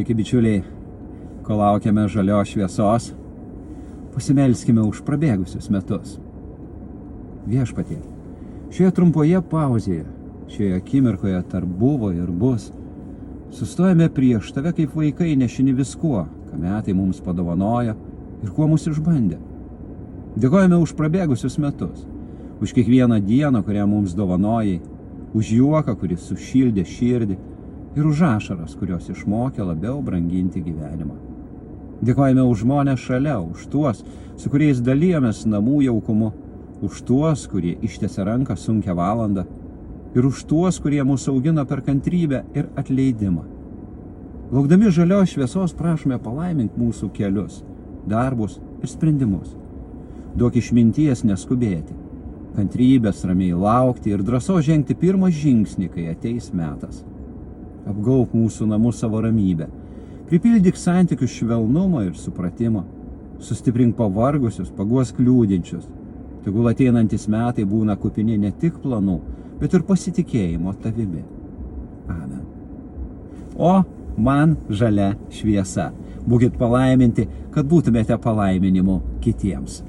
Sveiki bičiuliai, kol laukiame žalios šviesos, pasimelskime už prabėgusius metus. Viešpatie, šioje trumpoje pauzėje, šioje akimirkoje tarp buvo ir bus, sustojame prieš tave kaip vaikai nešini viskuo, ką metai mums padovanojo ir kuo mus išbandė. Dėkojame už prabėgusius metus, už kiekvieną dieną, kurią mums dovanojai, už juoką, kuris sušildė širdį, ir už ašaras, kurios išmokė labiau branginti gyvenimą. Dėkojame už žmonės šalia, už tuos, su kuriais dalijomės namų jaukumu, už tuos, kurie ištiesia ranką sunkią valandą, ir už tuos, kurie mūsų augino per kantrybę ir atleidimą. Laukdami žalios šviesos prašome palaimink mūsų kelius, darbus ir sprendimus. Duok išminties neskubėti, kantrybės ramiai laukti ir drąsos žengti pirmą žingsnį, kai ateis metas. Apgauk mūsų namus savo ramybę, pripildyk santykius švelnumo ir supratimo, sustiprink pavargusius, paguosk liūdinčius. Tegul ateinantis metai būna kupini ne tik planų, bet ir pasitikėjimo tavimi. Amen. O man žalia šviesa. Būkit palaiminti, kad būtumėte palaiminimu kitiems.